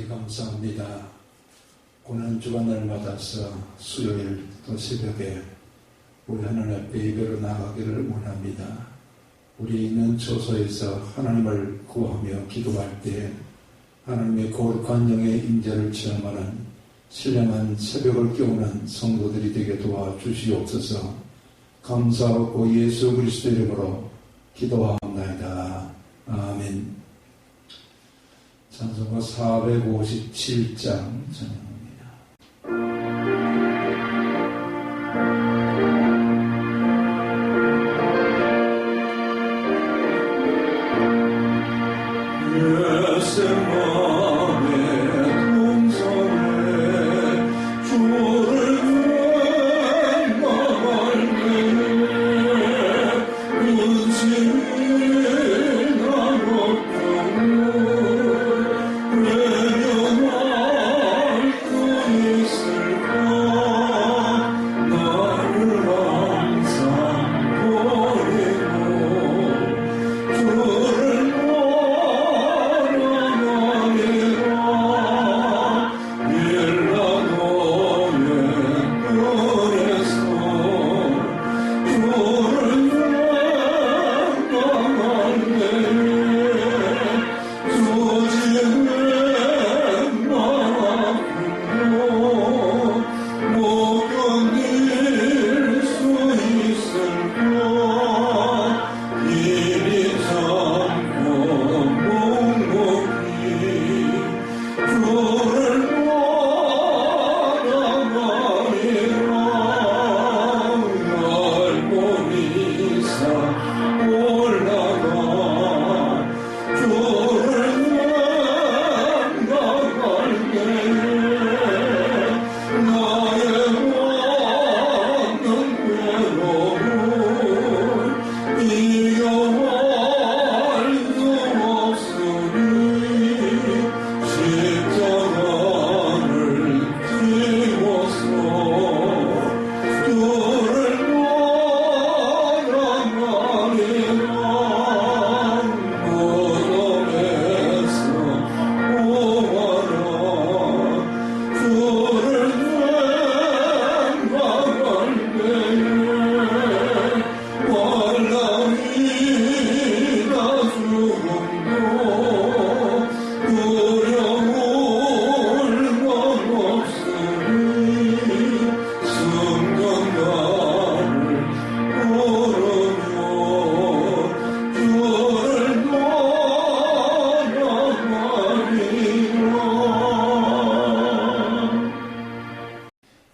하나님께 감사합니다. 오늘 주간을 맞아서 수요일 또 새벽에 우리 하나님 앞에 예배로 나가기를 원합니다. 우리 있는 처소에서 하나님을 구하며 기도할 때 하나님의 거룩한 영의 임재를 체험하는 신령한 새벽을 깨우는 성도들이 되게 도와주시옵소서. 감사하고 예수 그리스도 이름으로 기도하옵나이다. 아멘. 찬송가 457장 찬양합니다.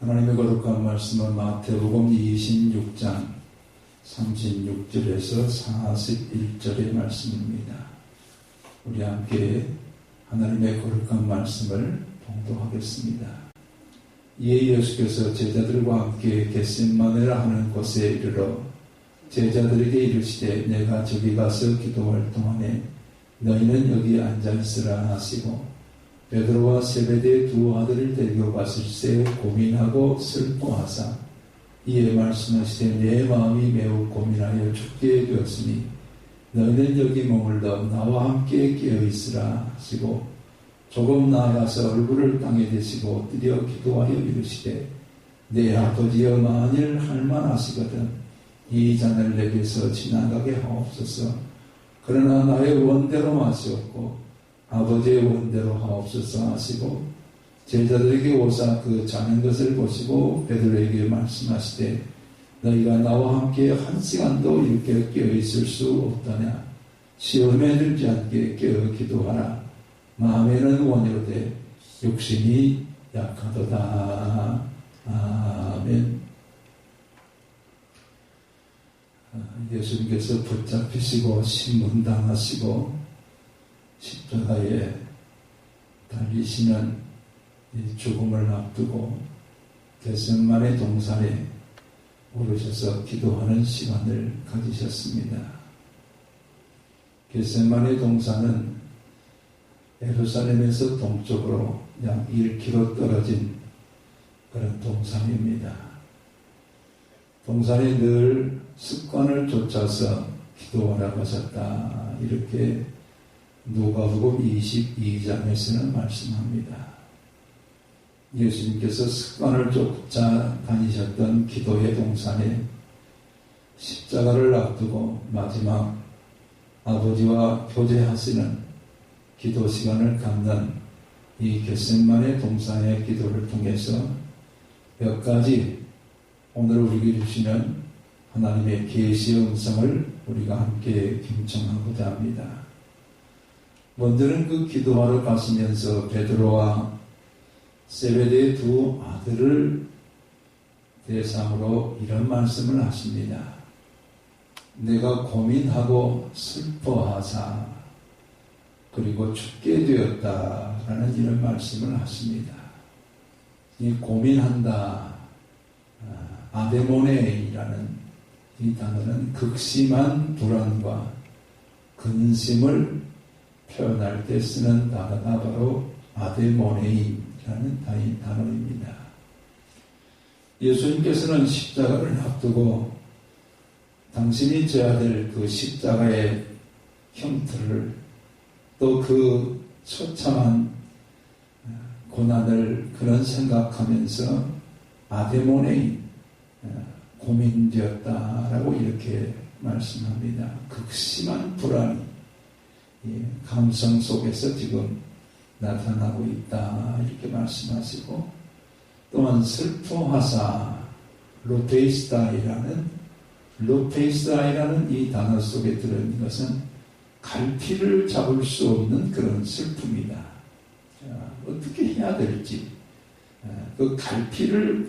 하나님의 거룩한 말씀은 마태복음 26장 36절에서 41절의 말씀입니다. 우리 함께 하나님의 거룩한 말씀을 봉독하겠습니다. 이에 예수께서 제자들과 함께 겟셋마네라 하는 곳에 이르러 제자들에게 이르시되 내가 저기 가서 기도할 동안에 너희는 여기 앉아있으라 하시고 베드로와 세베대의 두 아들을 데리고 갔을세 고민하고 슬퍼하사 이에 말씀하시되 내 마음이 매우 고민하여 죽게 되었으니 너희는 여기 머물러 나와 함께 깨어있으라 하시고 조금 나아가서 얼굴을 땅에 대시고 드려 기도하여 이르시되 내 아버지여 만일 할만하시거든 이 잔을 내게서 지나가게 하옵소서. 그러나 나의 원대로 마시옵고 아버지의 원대로 하옵소서 하시고 제자들에게 오사 그 자는 것을 보시고 베드로에게 말씀하시되 너희가 나와 함께 한 시간도 이렇게 깨어있을 수 없다냐. 시험에 들지 않게 깨어 기도하라. 마음에는 원이로되 육신이 약하도다. 아멘. 예수님께서 붙잡히시고 신문당하시고 십자가에 달리시는 이 죽음을 앞두고 겟셋마네 동산에 오르셔서 기도하는 시간을 가지셨습니다. 겟셋마네 동산은 예루살렘에서 동쪽으로 약 1km 떨어진 그런 동산입니다. 동산에 늘 습관을 쫓아서 기도하라고 하셨다. 이렇게 누가복음 22장에서는 말씀합니다. 예수님께서 습관을 쫓아 다니셨던 기도의 동산에 십자가를 앞두고 마지막 아버지와 교제하시는 기도 시간을 갖는 이 겟세마네 동산의 기도를 통해서 몇 가지 오늘 우리에게 주시는 하나님의 계시의 음성을 우리가 함께 경청하고자 합니다. 먼저는 그 기도하러 가시면서 베드로와 세베대의 두 아들을 대상으로 이런 말씀을 하십니다. 내가 고민하고 슬퍼하사 그리고 죽게 되었다라는 이런 말씀을 하십니다. 이 고민한다, 아데모네이라는 이 단어는 극심한 불안과 근심을 표현할 때 쓰는 단어가 바로 아데모네이라는 단어입니다. 예수님께서는 십자가를 앞두고 당신이 져야 될 그 십자가의 형태를 또 그 처참한 고난을 그런 생각하면서 아데모네이 고민되었다라고 이렇게 말씀합니다. 극심한 불안이 감성 속에서 지금 나타나고 있다 이렇게 말씀하시고 또한 슬퍼하사 루페이스다이라는 이 단어 속에 들어있는 것은 갈피를 잡을 수 없는 그런 슬픔이다. 자, 어떻게 해야 될지 그 갈피를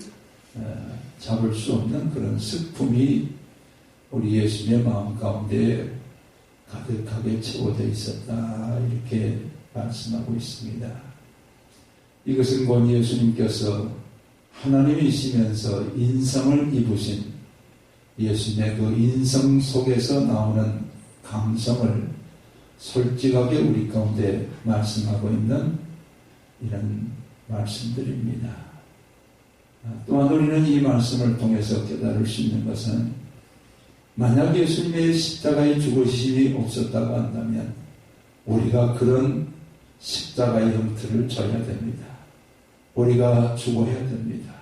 잡을 수 없는 그런 슬픔이 우리 예수님의 마음 가운데 가득하게 채워져 있었다 이렇게 말씀하고 있습니다. 이것은 곧 예수님께서 하나님이시면서 인성을 입으신 예수님의 그 인성 속에서 나오는 감성을 솔직하게 우리 가운데 말씀하고 있는 이런 말씀들입니다. 또한 우리는 이 말씀을 통해서 깨달을 수 있는 것은 만약 예수님의 십자가의 죽으심이 없었다고 한다면 우리가 그런 십자가의 형태를 져야 됩니다. 우리가 죽어야 됩니다.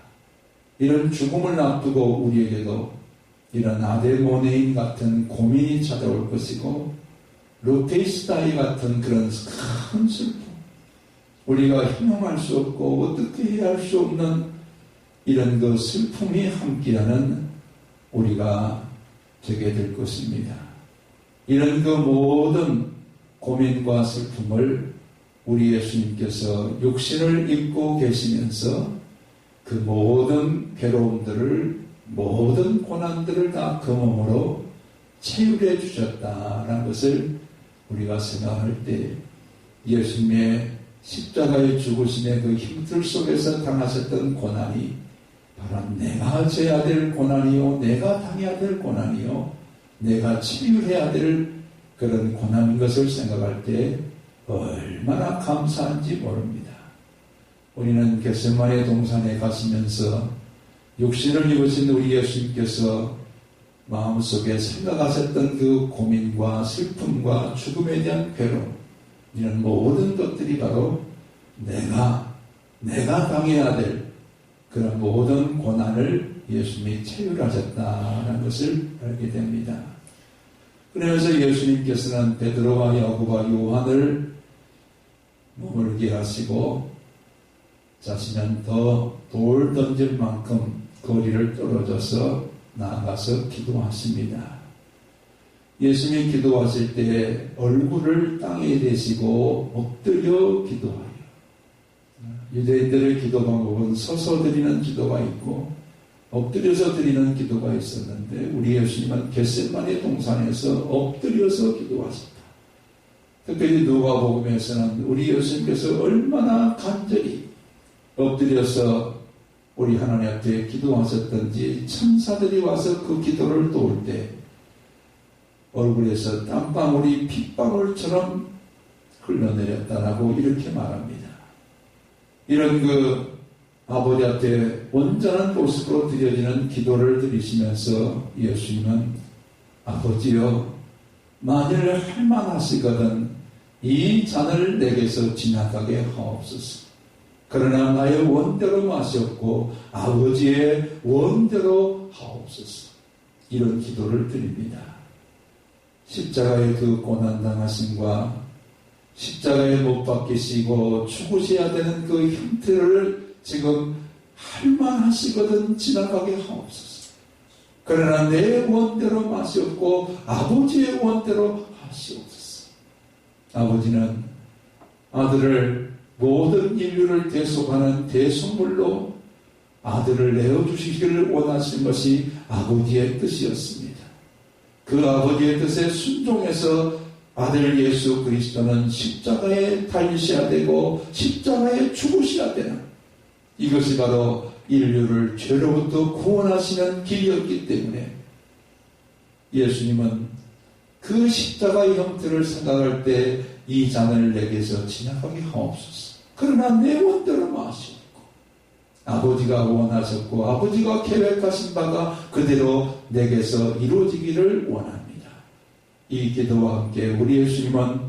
이런 죽음을 놔두고 우리에게도 이런 아데모네인 같은 고민이 찾아올 것이고 루페이스다이 같은 그런 큰 슬픔, 우리가 희망할 수 없고 어떻게 해야 할 수 없는 이런 그 슬픔이 함께하는 우리가 되게 될 것입니다. 이런 그 모든 고민과 슬픔을 우리 예수님께서 육신을 입고 계시면서 그 모든 괴로움들을 모든 고난들을 다 그 몸으로 체휼해 주셨다라는 것을 우리가 생각할 때 예수님의 십자가의 죽으심의 그 힘들 속에서 당하셨던 고난이 바로 내가 져야 될 고난이요, 내가 당해야 될 고난이요, 내가 치유해야 될 그런 고난인 것을 생각할 때 얼마나 감사한지 모릅니다. 우리는 겟세마네 동산에 가시면서 육신을 입으신 우리 예수님께서 마음속에 생각하셨던 그 고민과 슬픔과 죽음에 대한 괴로움, 이런 모든 것들이 바로 내가 당해야 될 그런 모든 고난을 예수님이 체휼하셨다는 것을 알게 됩니다. 그러면서 예수님께서는 베드로와 야고보와 요한을 머물게 하시고 자신은 더 돌 던질 만큼 거리를 떨어져서 나아가서 기도하십니다. 예수님이 기도하실 때 얼굴을 땅에 대시고 엎드려 기도하여. 유대인들의 기도 방법은 서서 드리는 기도가 있고 엎드려서 드리는 기도가 있었는데 우리 예수님은 겟세마네 동산에서 엎드려서 기도하셨다. 특별히 누가복음에서는 우리 예수님께서 얼마나 간절히 엎드려서 우리 하나님 앞에 기도하셨던지 천사들이 와서 그 기도를 도울 때 얼굴에서 땀방울이 핏방울처럼 흘러내렸다라고 이렇게 말합니다. 이런 그 아버지 앞에 온전한 모습으로 드려지는 기도를 드리시면서 예수님은 아버지여 만일 할만하시거든 이 잔을 내게서 지나가게 하옵소서. 그러나 나의 원대로 마시옵고 아버지의 원대로 하옵소서. 이런 기도를 드립니다. 십자가의 그 고난당하심과 십자가에 못 박히시고 죽으셔야 되는 그 형태를 지금 할만하시거든 지나가게 하옵소서. 그러나 내 원대로 마시옵고 아버지의 원대로 하시옵소서. 아버지는 아들을 모든 인류를 대속하는 대속물로 아들을 내어주시기를 원하신 것이 아버지의 뜻이었습니다. 그 아버지의 뜻에 순종해서 아들 예수 그리스도는 십자가에 달리셔야 되고 십자가에 죽으셔야 되는, 이것이 바로 인류를 죄로부터 구원하시는 길이었기 때문에 예수님은 그 십자가의 형태를 생각할 때 이 잔을 내게서 지나가게 하옵소서. 그러나 내 원대로 마시옵고 아버지가 원하셨고 아버지가 계획하신 바가 그대로 내게서 이루어지기를 원합니다. 이 기도와 함께 우리 예수님은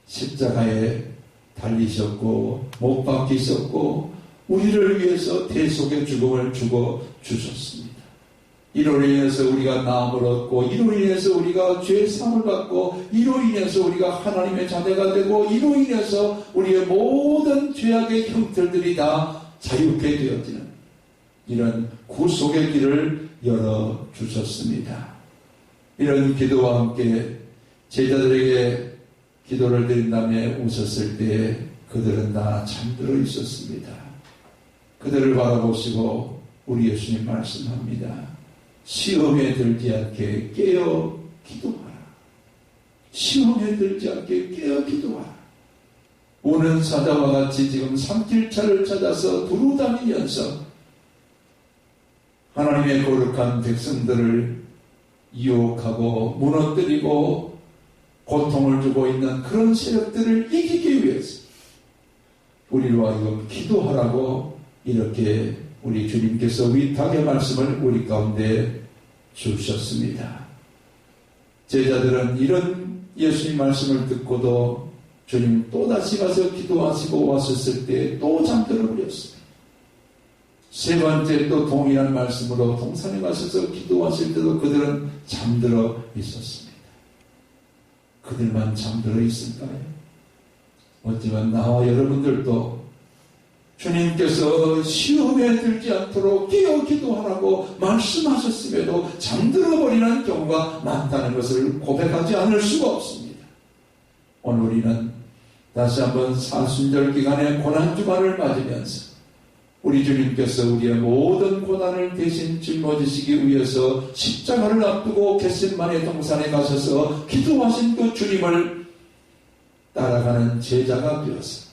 십자가에 달리셨고 못 박히셨고 우리를 위해서 대속의 죽음을 주고 주셨습니다. 이로 인해서 우리가 나음을 얻고 이로 인해서 우리가 죄의 사함을 받고 이로 인해서 우리가 하나님의 자녀가 되고 이로 인해서 우리의 모든 죄악의 형태들이 다 자유케 되어지는 이런 구속의 길을 열어주셨습니다. 이런 기도와 함께 제자들에게 기도를 드린 다음에 웃었을 때 그들은 다 잠들어 있었습니다. 그들을 바라보시고 우리 예수님 말씀합니다. 시험에 들지 않게 깨어 기도하라. 시험에 들지 않게 깨어 기도하라. 오는 사자와 같이 지금 삼킬차를 찾아서 두루 다니면서 하나님의 거룩한 백성들을 유혹하고 무너뜨리고 고통을 주고 있는 그런 세력들을 이기기 위해서 우리로 하여금 기도하라고 이렇게 우리 주님께서 위탁의 말씀을 우리 가운데 주셨습니다. 제자들은 이런 예수님 말씀을 듣고도 주님 또다시 가서 기도하시고 왔었을 때 또 잠들어 버렸습니다. 세 번째 또 동일한 말씀으로 동산에 가셔서 기도하실 때도 그들은 잠들어 있었습니다. 그들만 잠들어 있을까요? 어쩌면 나와 여러분들도 주님께서 시험에 들지 않도록 깨어 기도하라고 말씀하셨음에도 잠들어버리는 경우가 많다는 것을 고백하지 않을 수가 없습니다. 오늘 우리는 다시 한번 사순절 기간의 고난주간을 맞으면서 우리 주님께서 우리의 모든 고난을 대신 짊어지시기 위해서 십자가를 앞두고 겟세마네 동산에 가셔서 기도하신 그 주님을 따라가는 제자가 되어서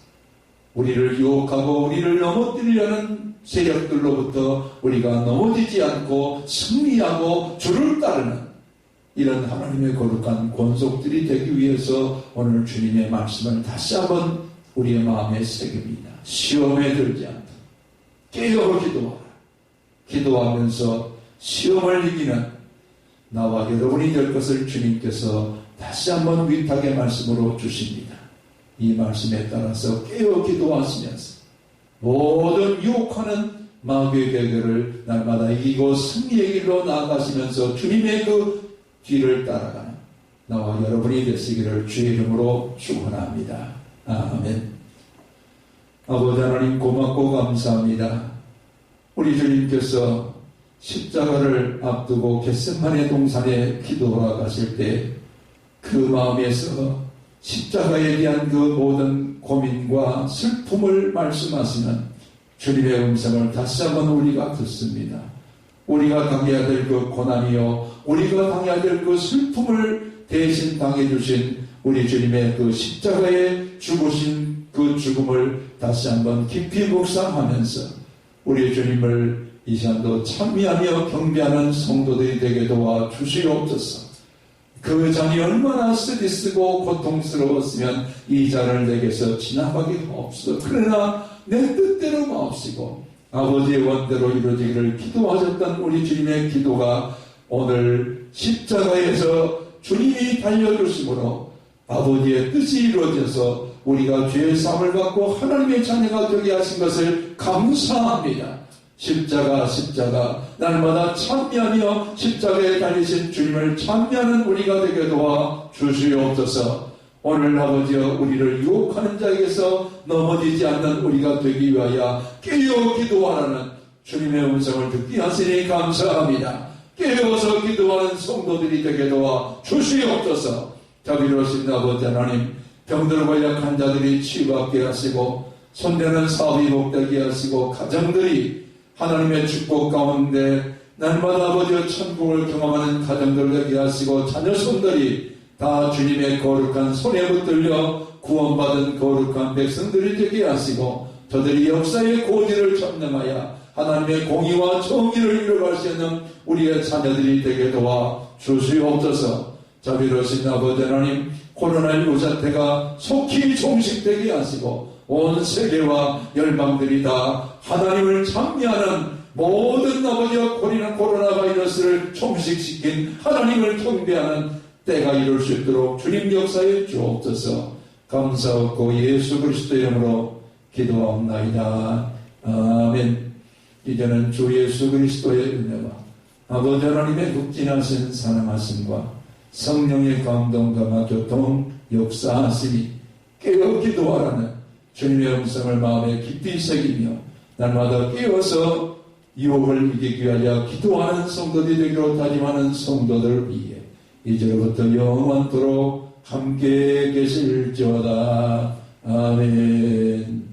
우리를 유혹하고 우리를 넘어뜨리려는 세력들로부터 우리가 넘어지지 않고 승리하고 주를 따르는 이런 하나님의 거룩한 권속들이 되기 위해서 오늘 주님의 말씀을 다시 한번 우리의 마음에 새깁니다. 시험에 들지 않도록 깨어 기도하라. 기도하면서 시험을 이기는 나와 여러분이 될 것을 주님께서 다시 한번 위탁의 말씀으로 주십니다. 이 말씀에 따라서 깨어 기도하시면서 모든 유혹하는 마귀의 계획을 날마다 이기고 승리의 길로 나아가시면서 주님의 그 뒤를 따라가는 나와 여러분이 되시기를 주의 이름으로 축원합니다. 아멘. 아버지 하나님 고맙고 감사합니다. 우리 주님께서 십자가를 앞두고 겟세마네 동산에 기도하러 가실 때 그 마음에서 십자가에 대한 그 모든 고민과 슬픔을 말씀하시는 주님의 음성을 다시 한번 우리가 듣습니다. 우리가 당해야 될 그 고난이요, 우리가 당해야 될 그 슬픔을 대신 당해주신 우리 주님의 그 십자가에 죽으신 그 죽음을 다시 한번 깊이 묵상하면서 우리 주님을 이 시간도 찬미하며 경배하는 성도들이 되게 도와 주시옵소서. 그 잔이 얼마나 쓰디쓰고 고통스러웠으면 이 잔을 내게서 지나가게 하옵소서. 그러나 내 뜻대로 마옵시고 아버지의 원대로 이루어지기를 기도하셨던 우리 주님의 기도가 오늘 십자가에서 주님이 달려주심으로 아버지의 뜻이 이루어져서 우리가 죄의 사함을 받고 하나님의 자녀가 되게 하신 것을 감사합니다. 십자가 날마다 참여하며 십자가에 달리신 주님을 참여하는 우리가 되게 도와 주시옵소서. 오늘 아버지여 우리를 유혹하는 자에게서 넘어지지 않는 우리가 되기 위하여 깨어 기도하라는 주님의 음성을 듣게 하시니 감사합니다. 깨어서 기도하는 성도들이 되게 도와 주시옵소서. 자비로우신 아버지 하나님, 병들고 약한 자들이 치유받게 하시고 손대는 사업이 복되게 하시고 가정들이 하나님의 축복 가운데 날마다 아버지의 천국을 경험하는 가정들 되게 하시고 자녀손들이 다 주님의 거룩한 손에 붙들려 구원받은 거룩한 백성들이 되게 하시고 저들이 역사의 고지를 점령하여 하나님의 공의와 정의를 이루어갈 수 있는 우리의 자녀들이 되게 도와 주시옵소서. 자비로우신 아버지 하나님, 코로나19 사태가 속히 종식되게 하시고 온 세계와 열방들이 다 하나님을 찬미하는 모든 아버지와 코로나 바이러스를 종식시킨 하나님을 경배하는 때가 이룰 수 있도록 주님 역사에 주옵소서. 감사하고 예수 그리스도의 이름으로 기도하옵나이다. 아멘. 이제는 주 예수 그리스도의 은혜와 아버지 하나님의 극진하신 사랑하심과 성령의 감동과 교통 역사하시니 깨어 기도하라는 주님의 음성을 마음에 깊이 새기며 날마다 깨어서 유혹을 이기기 위하여 기도하는 성도들이 되기로 다짐하는 성도들을 위해 이제부터 영원토록 함께 계실지어다. 아멘.